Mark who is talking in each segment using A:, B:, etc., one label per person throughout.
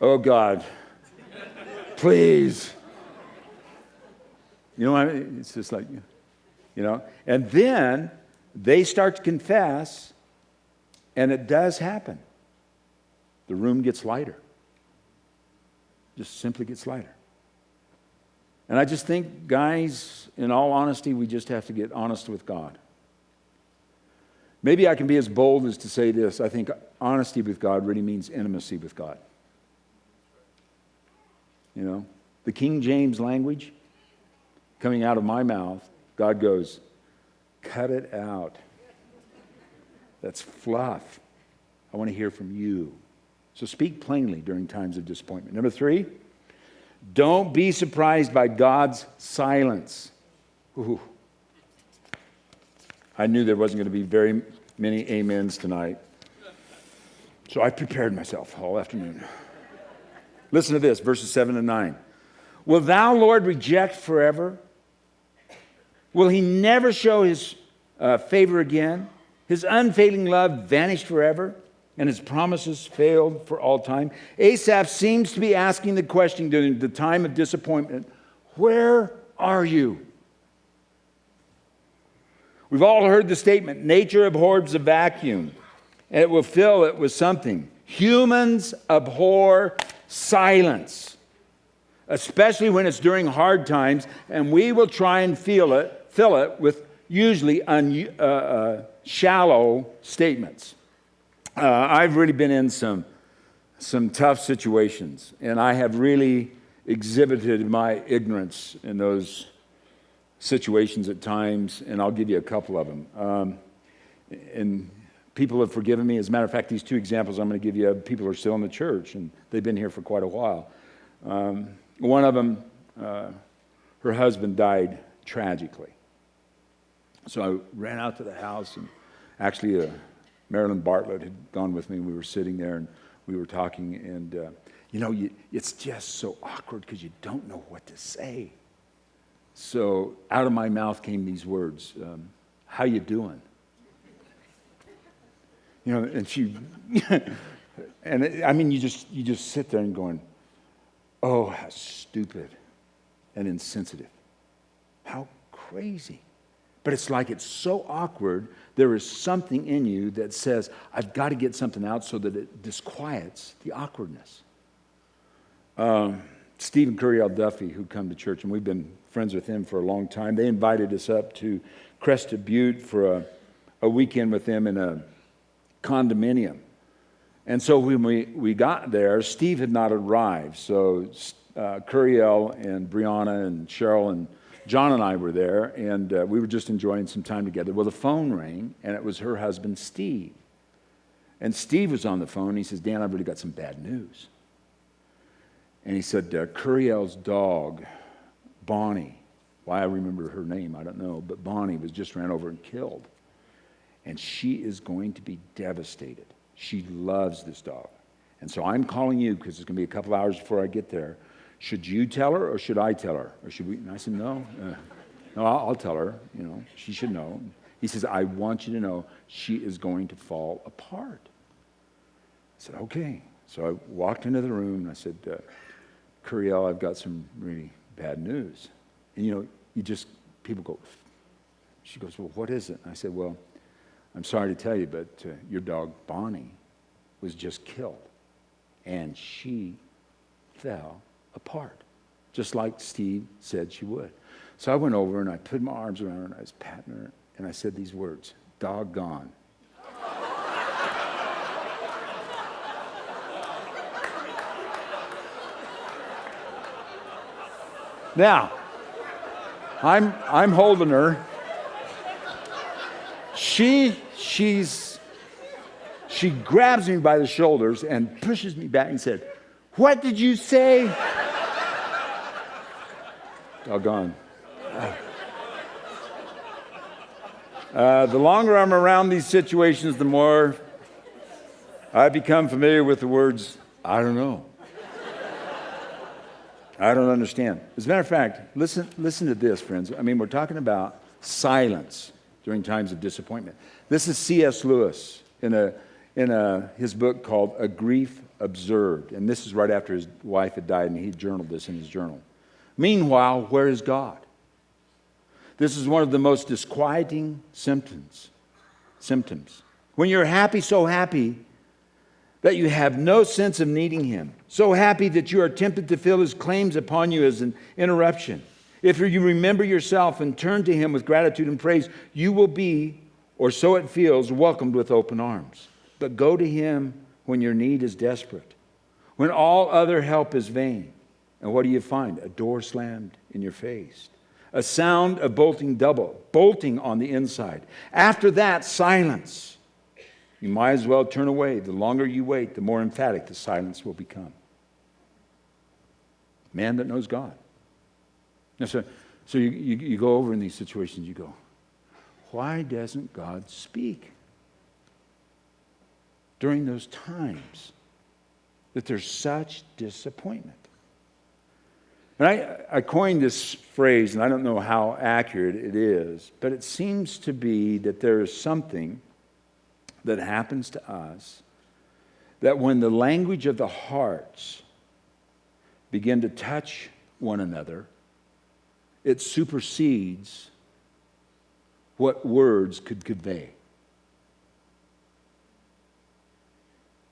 A: Oh, God, please. You know what I mean? It's just like, And then they start to confess, and it does happen. The room gets lighter. Just simply gets lighter. And I just think, guys, in all honesty, we just have to get honest with God. Maybe I can be as bold as to say this. I think honesty with God really means intimacy with God. The King James language coming out of my mouth, God goes, cut it out. That's fluff. I want to hear from you. So speak plainly during times of disappointment. Number 3, don't be surprised by God's silence. Ooh. I knew there wasn't going to be very many amens tonight. So I prepared myself all afternoon. Listen to this, verses 7 and 9. Will thou, Lord, reject forever? Will he never show his favor again? His unfailing love vanished forever, and his promises failed for all time. Asaph seems to be asking the question during the time of disappointment, where are you? We've all heard the statement, nature abhors a vacuum, and it will fill it with something. Humans abhor silence, especially when it's during hard times, and we will try and fill it with usually shallow statements. I've really been in some tough situations, and I have really exhibited my ignorance in those situations at times, and I'll give you a couple of them. And people have forgiven me. As a matter of fact, these 2 examples I'm going to give you, people are still in the church, and they've been here for quite a while. One of them, her husband died tragically. So I ran out to the house, and actually Marilyn Bartlett had gone with me, and we were sitting there, and we were talking, and it's just so awkward because you don't know what to say. So out of my mouth came these words, how you doing? And she, and you just sit there and going, oh, how stupid and insensitive. How crazy. But it's like it's so awkward, there is something in you that says, I've got to get something out so that it disquiets the awkwardness. Steve and Curiel Duffy, who come to church, and we've been friends with him for a long time, they invited us up to Crested Butte for a weekend with them in a condominium. And so when we got there, Steve had not arrived. So Curiel and Brianna and Cheryl and John and I were there, and we were just enjoying some time together. Well, the phone rang, and it was her husband, Steve. And Steve was on the phone, and he says, Dan, I've really got some bad news. And he said, Curiel's dog, Bonnie, why I remember her name, I don't know, but Bonnie was just ran over and killed. And she is going to be devastated. She loves this dog. And so I'm calling you because it's going to be a couple hours before I get there. Should you tell her or should I tell her? Or should we? And I said, no. No, I'll tell her. She should know. He says, I want you to know she is going to fall apart. I said, okay. So I walked into the room and I said, Curiel, I've got some really bad news. And people go, she goes, well, what is it? And I said, well, I'm sorry to tell you, but your dog, Bonnie, was just killed. And she fell apart, just like Steve said she would. So I went over and I put my arms around her and I was patting her and I said these words, doggone. Now, I'm holding her. She grabs me by the shoulders and pushes me back and said, what did you say? Doggone. The longer I'm around these situations, the more I become familiar with the words, I don't know. I don't understand. As a matter of fact, listen to this, friends. We're talking about silence during times of disappointment. This is C.S. Lewis in in his book called A Grief Observed. And this is right after his wife had died, and he journaled this in his journal. Meanwhile, where is God? This is one of the most disquieting symptoms. When you're happy, so happy that you have no sense of needing him, so happy that you are tempted to feel his claims upon you as an interruption. If you remember yourself and turn to him with gratitude and praise, you will be, or so it feels, welcomed with open arms. But go to him when your need is desperate, when all other help is vain. And what do you find? A door slammed in your face. A sound of bolting on the inside. After that, silence. You might as well turn away. The longer you wait, the more emphatic the silence will become. Man that knows God. Now, so you go over in these situations, you go, why doesn't God speak? During those times that there's such disappointment. And I coined this phrase, and I don't know how accurate it is, but it seems to be that there is something that happens to us that when the language of the hearts begin to touch one another, it supersedes what words could convey.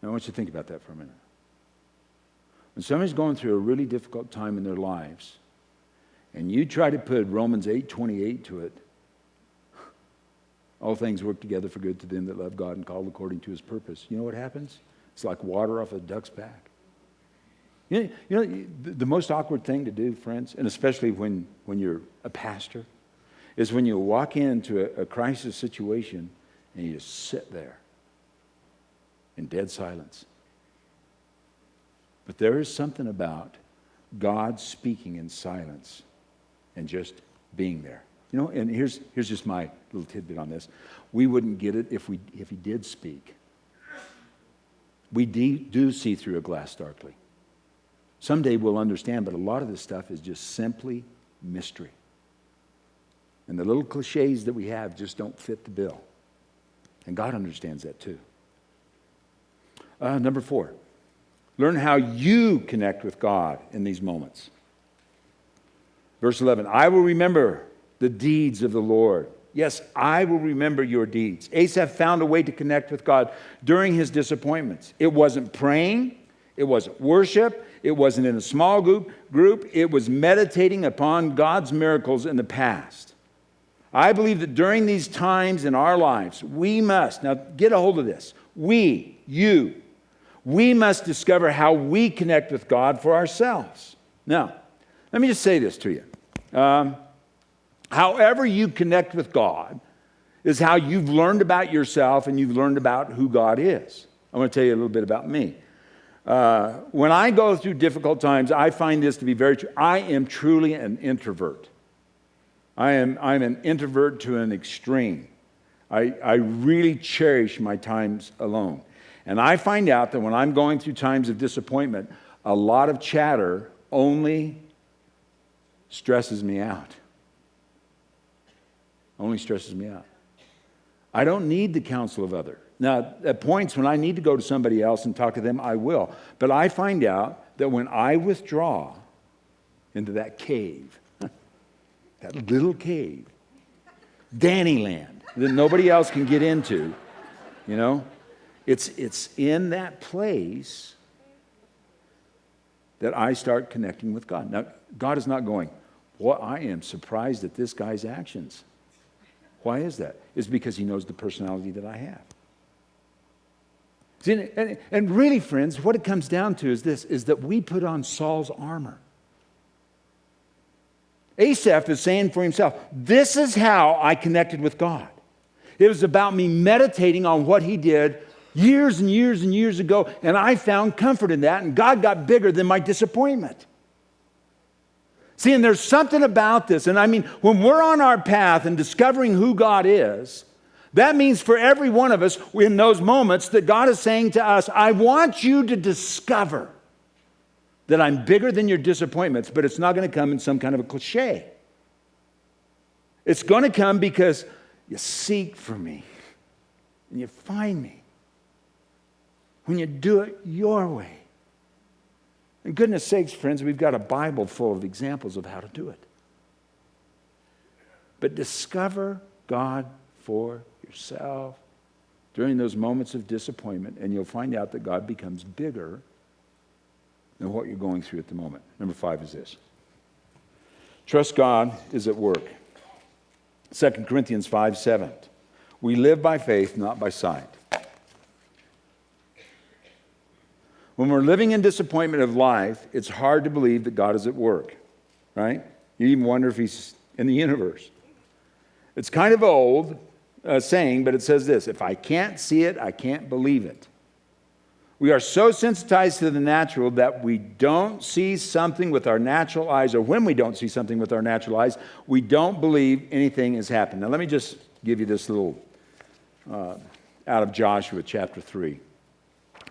A: Now, I want you to think about that for a minute. When somebody's going through a really difficult time in their lives, and you try to put Romans 8:28 to it, all things work together for good to them that love God and called according to his purpose. You know what happens? It's like water off a duck's back. You know, the most awkward thing to do, friends, and especially when you're a pastor, is when you walk into a crisis situation and you just sit there in dead silence. But there is something about God speaking in silence and just being there. You know, and here's just my little tidbit on this. We wouldn't get it if he did speak. We do see through a glass darkly. Someday we'll understand, but a lot of this stuff is just simply mystery. And the little cliches that we have just don't fit the bill. And God understands that too. Number 4, learn how you connect with God in these moments. Verse 11, I will remember the deeds of the Lord. Yes, I will remember your deeds. Asaph found a way to connect with God during his disappointments. It wasn't praying. It wasn't worship. It wasn't in a small group. It was meditating upon God's miracles in the past. I believe that during these times in our lives, we must, now get a hold of this, we must discover how we connect with God for ourselves. Now, let me just say this to you. However you connect with God is how you've learned about yourself and you've learned about who God is. I want to tell you a little bit about me. When I go through difficult times, I find this to be very true. I am truly an introvert. I'm an introvert to an extreme. I really cherish my times alone. And I find out that when I'm going through times of disappointment, a lot of chatter only stresses me out. Only stresses me out. I don't need the counsel of others. Now, at points when I need to go to somebody else and talk to them, I will. But I find out that when I withdraw into that cave, that little cave, Dannyland, that nobody else can get into, you know, it's in that place that I start connecting with God. Now, God is not going, well, I am surprised at this guy's actions. Why is that? It's because he knows the personality that I have. See, and really, friends, what it comes down to is this, is that we put on Saul's armor. Asaph is saying for himself, this is how I connected with God. It was about me meditating on what he did years and years and years ago, and I found comfort in that, and God got bigger than my disappointment. See, and there's something about this, and I mean, when we're on our path and discovering who God is, that means for every one of us in those moments that God is saying to us, I want you to discover that I'm bigger than your disappointments, but it's not going to come in some kind of a cliche. It's going to come because you seek for me and you find me when you do it your way. And goodness sakes, friends, we've got a Bible full of examples of how to do it. But discover God for yourself during those moments of disappointment, and you'll find out that God becomes bigger than what you're going through at the moment. Number 5 is this. Trust God is at work. 2 Corinthians 5:7. We live by faith, not by sight. When we're living in disappointment of life, it's hard to believe that God is at work, right? You even wonder if he's in the universe. It's kind of old saying, but it says this: if I can't see it, I can't believe it. We are so sensitized to the natural that we don't see something with our natural eyes, or when we don't see something with our natural eyes, we don't believe anything has happened. Now, let me just give you this little out of Joshua chapter 3.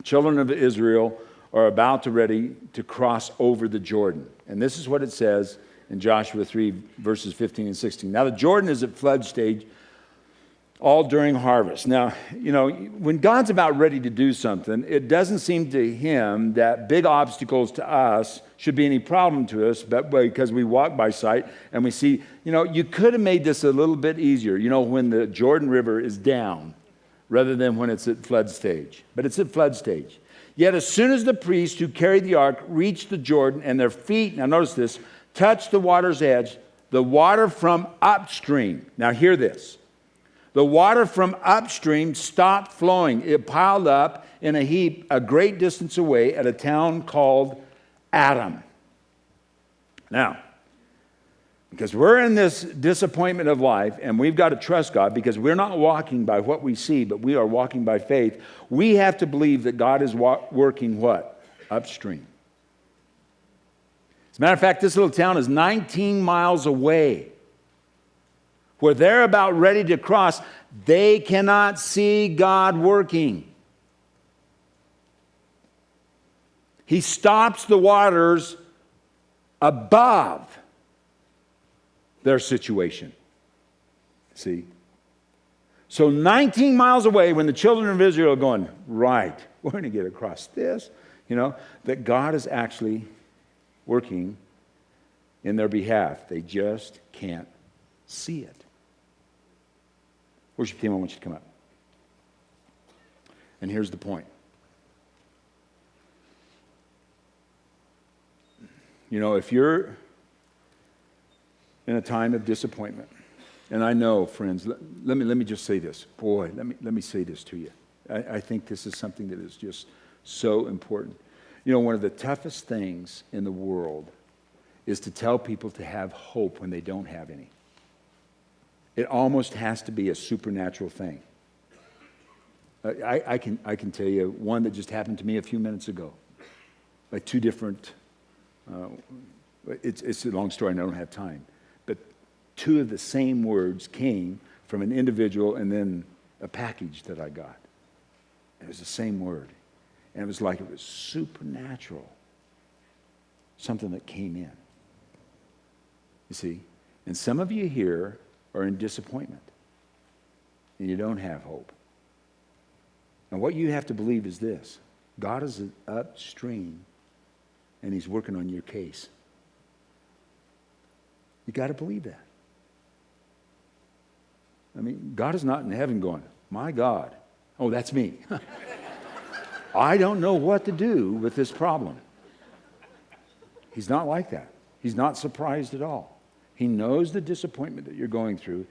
A: Children of Israel are about to ready to cross over the Jordan. And this is what it says in Joshua 3, verses 15 and 16. Now, the Jordan is at flood stage all during harvest. Now, you know, when God's about ready to do something, it doesn't seem to him that big obstacles to us should be any problem to us, but because we walk by sight and we see, you know, you could have made this a little bit easier, you know, when the Jordan River is down rather than when it's at flood stage. But it's at flood stage. Yet as soon as the priests who carried the ark reached the Jordan and their feet, now notice this, touched the water's edge, the water from upstream, now hear this, the water from upstream stopped flowing. It piled up in a heap a great distance away at a town called Adam. Now, because we're in this disappointment of life and we've got to trust God because we're not walking by what we see, but we are walking by faith, we have to believe that God is working what? Upstream. As a matter of fact, this little town is 19 miles away. Where they're about ready to cross, they cannot see God working. He stops the waters above their situation. See? So 19 miles away, when the children of Israel are going, right, we're going to get across this, you know, that God is actually working in their behalf. They just can't see it. Worship team, I want you to come up. And here's the point. You know, if you're in a time of disappointment, and I know, friends, let me just say this. Boy, let me say this to you. I think this is something that is just so important. You know, one of the toughest things in the world is to tell people to have hope when they don't have any. It almost has to be a supernatural thing. I can tell you one that just happened to me a few minutes ago. Like two different, it's a long story and I don't have time. But two of the same words came from an individual and then a package that I got. It was the same word. And it was like it was supernatural. Something that came in. You see? And some of you here are in disappointment. And you don't have hope. And what you have to believe is this. God is upstream and he's working on your case. You got to believe that. I mean, God is not in heaven going, my God, oh, that's me. I don't know what to do with this problem. He's not like that. He's not surprised at all. He knows the disappointment that you're going through.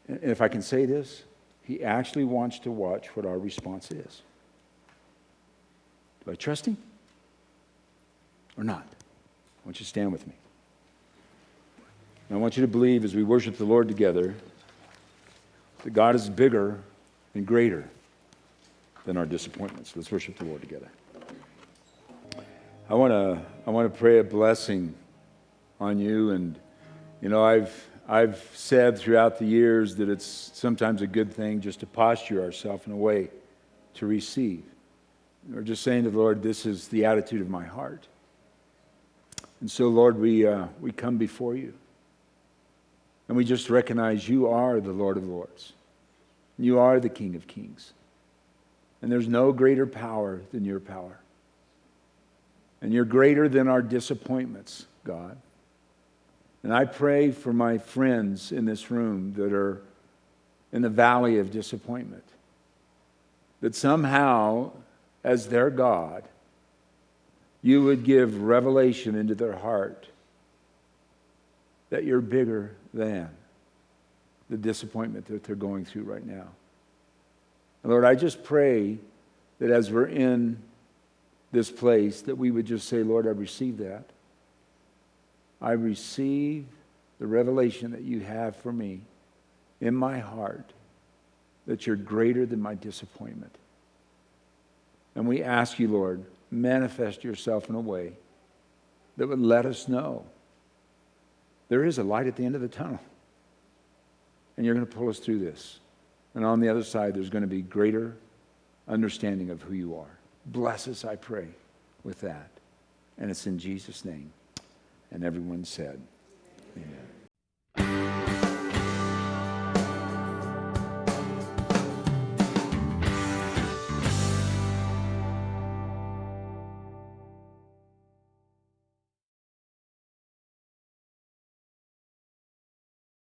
A: And if I can say this, he actually wants to watch what our response is. Do I trust him or not? I want you to stand with me. And I want you to believe as we worship the Lord together that God is bigger and greater than our disappointments. Let's worship the Lord together. I want to pray a blessing on you. And you know, I've said throughout the years that it's sometimes a good thing just to posture ourselves in a way to receive. Or just saying to the Lord, this is the attitude of my heart. And so, Lord, we come before you. And we just recognize you are the Lord of Lords. You are the King of Kings. And there's no greater power than your power. And you're greater than our disappointments, God. And I pray for my friends in this room that are in the valley of disappointment, that somehow, as their God, you would give revelation into their heart that you're bigger than the disappointment that they're going through right now. And Lord, I just pray that as we're in this place, that we would just say, Lord, I receive that. I receive the revelation that you have for me in my heart, that you're greater than my disappointment. And we ask you, Lord, manifest yourself in a way that would let us know there is a light at the end of the tunnel. And you're going to pull us through this. And on the other side, there's going to be greater understanding of who you are. Bless us, I pray, with that. And it's in Jesus' name. And everyone said, amen.